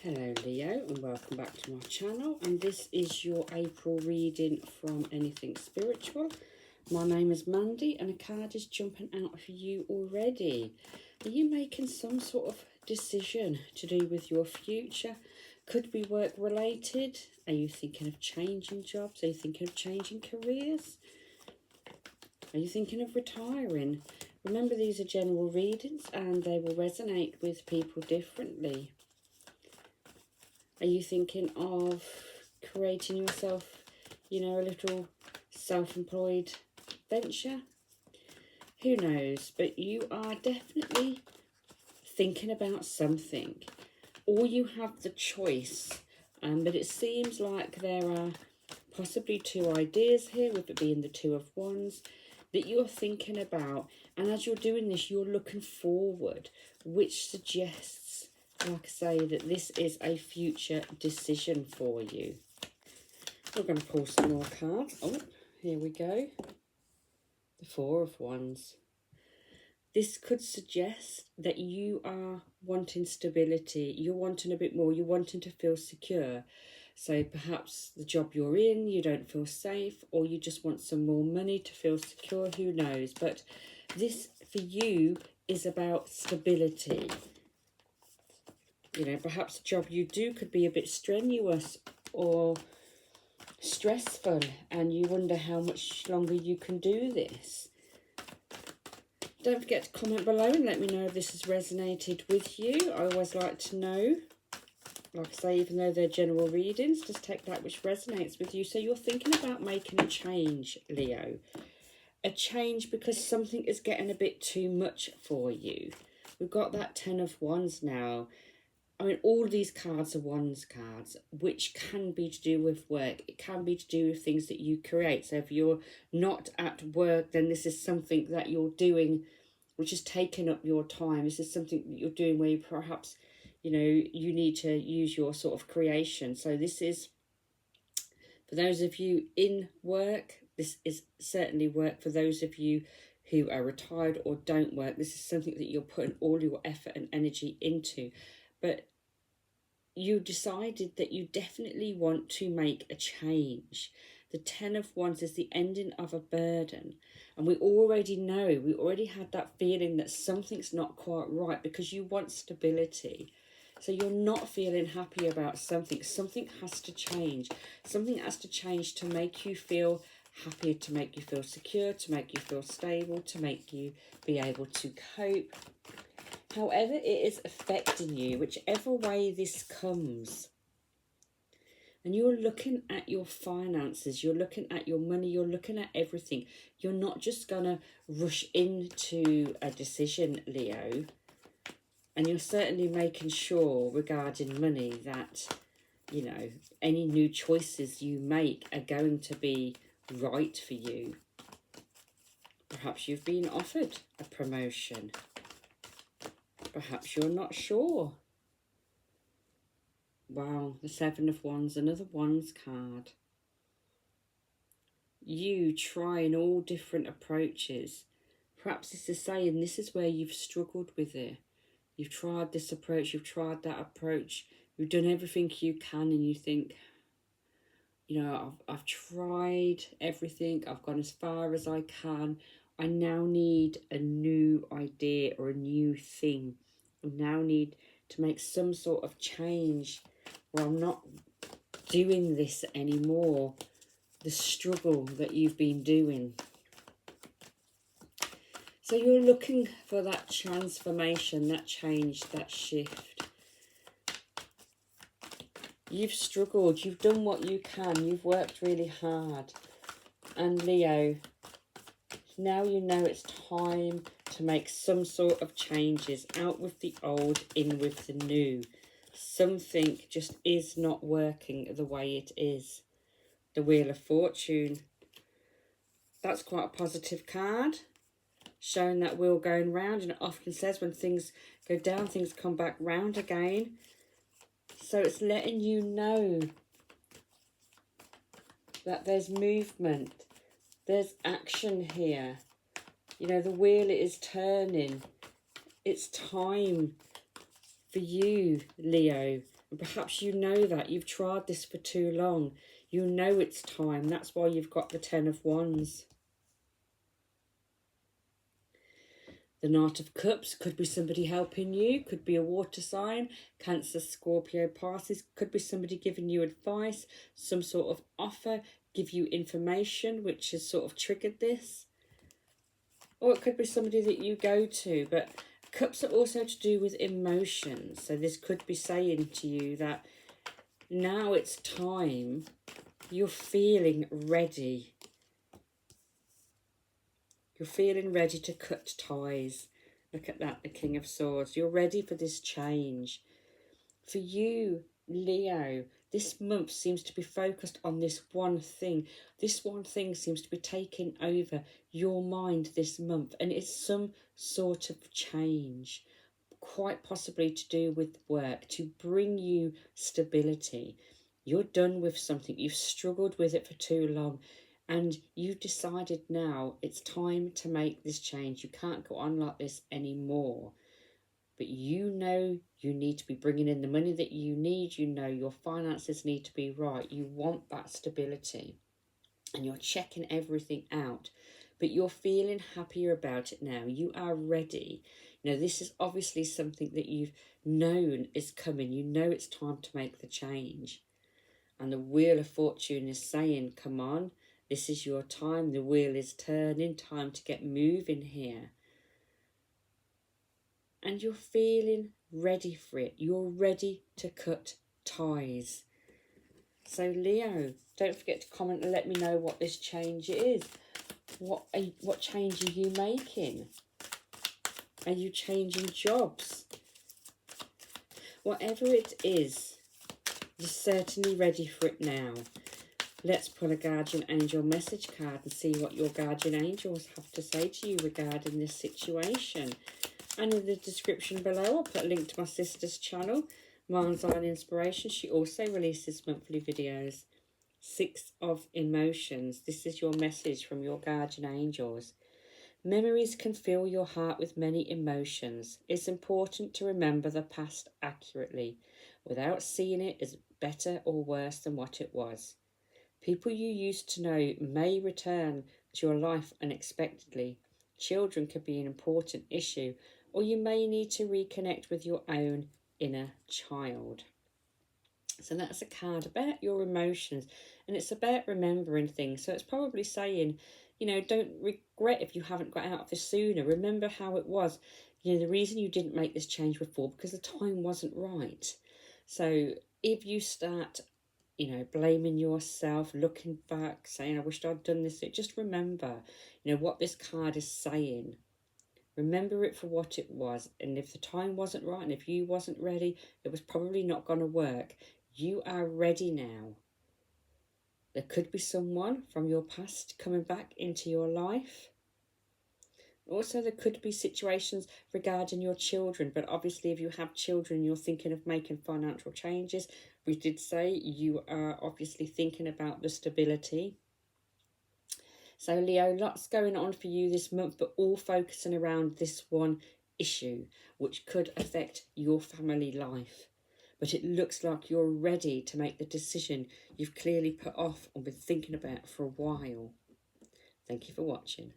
Hello Leo, and welcome back to my channel, and this is your April reading from Anything Spiritual. My name is Mandy and a card is jumping out for you already. Are you making some sort of decision to do with your future? Could be work related. Are you thinking of changing jobs? Are you thinking of changing careers? Are you thinking of retiring? Remember, these are general readings and they will resonate with people differently. Are you thinking of creating yourself, a little self-employed venture? Who knows? But you are definitely thinking about something. Or you have the choice. But it seems like there are possibly two ideas here, with it being the Two of Wands, that you're thinking about. And as you're doing this, you're looking forward, which suggests, like I say, that this is a future decision for you. We're going to pull some more cards. Oh, here we go. The Four of Wands. This could suggest that you are wanting stability. You're wanting a bit more. You're wanting to feel secure. So perhaps the job you're in, you don't feel safe, or you just want some more money to feel secure. Who knows? But this, for you, is about stability. Perhaps the job you do could be a bit strenuous or stressful, and you wonder how much longer you can do this. Don't forget to comment below and let me know if this has resonated with you. I always like to know. Like I say, even though they're general readings, just take that which resonates with you. So you're thinking about making a change, Leo. A change because something is getting a bit too much for you. We've got that Ten of Wands now. I mean, all these cards are Wands cards, which can be to do with work. It can be to do with things that you create. So if you're not at work, then this is something that you're doing, which is taking up your time. This is something that you're doing where you perhaps, you need to use your sort of creation. So this is, for those of you in work, this is certainly work. For those of you who are retired or don't work, this is something that you're putting all your effort and energy into. But you decided that you definitely want to make a change. The Ten of Wands is the ending of a burden. And we already know, we already had that feeling that something's not quite right because you want stability. So you're not feeling happy about something. Something has to change. Something has to change to make you feel happier, to make you feel secure, to make you feel stable, to make you be able to cope. However it is affecting you, whichever way this comes, and you're looking at your finances, you're looking at your money, you're looking at everything. You're not just going to rush into a decision, Leo. And you're certainly making sure regarding money that, any new choices you make are going to be right for you. Perhaps you've been offered a promotion. Perhaps you're not sure. Wow, the Seven of Wands, another Wands card. You trying all different approaches. Perhaps this is saying this is where you've struggled with it. You've tried this approach, you've tried that approach. You've done everything you can and you think, I've tried everything. I've gone as far as I can. I now need a new idea or a new thing. I now need to make some sort of change where I'm not doing this anymore. The struggle that you've been doing. So you're looking for that transformation, that change, that shift. You've struggled, you've done what you can, you've worked really hard. And Leo, now you know it's time to make some sort of changes. Out with the old, in with the new. Something just is not working the way it is. The Wheel of Fortune. That's quite a positive card. Showing that wheel going round. And it often says when things go down, things come back round again. So it's letting you know that there's movement. There's action here. The wheel is turning. It's time for you, Leo. And perhaps you know that. You've tried this for too long. You know it's time. That's why you've got the Ten of Wands. The Knight of Cups could be somebody helping you, could be a water sign, Cancer, Scorpio, Pisces, could be somebody giving you advice, some sort of offer, give you information which has sort of triggered this. Or it could be somebody that you go to, but Cups are also to do with emotions. So this could be saying to you that now it's time, you're feeling ready. You're feeling ready to cut ties. Look at that, the King of Swords. You're ready for this change. For you, Leo, this month seems to be focused on this one thing. This one thing seems to be taking over your mind this month. And it's some sort of change, quite possibly to do with work, to bring you stability. You're done with something. You've struggled with it for too long. And you've decided now it's time to make this change. You can't go on like this anymore. But you know you need to be bringing in the money that you need. You know your finances need to be right. You want that stability. And you're checking everything out. But you're feeling happier about it now. You are ready. You know, this is obviously something that you've known is coming. You know it's time to make the change. And the Wheel of Fortune is saying, come on. This is your time. The wheel is turning. Time to get moving here. And you're feeling ready for it. You're ready to cut ties. So Leo, don't forget to comment and let me know what this change is. What change are you making? Are you changing jobs? Whatever it is, you're certainly ready for it now. Let's pull a Guardian Angel message card and see what your Guardian Angels have to say to you regarding this situation. And in the description below, I'll put a link to my sister's channel, Mind's Eye Inspiration. She also releases monthly videos. 6 of Emotions. This is your message from your Guardian Angels. Memories can fill your heart with many emotions. It's important to remember the past accurately, without seeing it as better or worse than what it was. People you used to know may return to your life unexpectedly. Children could be an important issue, or you may need to reconnect with your own inner child. So that's a card about your emotions, and it's about remembering things. So it's probably saying, you know, don't regret if you haven't got out of this sooner. Remember how it was. You know, the reason you didn't make this change before, because the time wasn't right. So if you start, you know, blaming yourself, looking back, saying, I wished I'd done this, just remember, you know, what this card is saying. Remember it for what it was. And if the time wasn't right and if you wasn't ready, it was probably not going to work. You are ready now. There could be someone from your past coming back into your life. Also, there could be situations regarding your children, but obviously if you have children, you're thinking of making financial changes. We did say you are obviously thinking about the stability. So Leo, lots going on for you this month, but all focusing around this one issue, which could affect your family life. But it looks like you're ready to make the decision you've clearly put off and been thinking about for a while. Thank you for watching.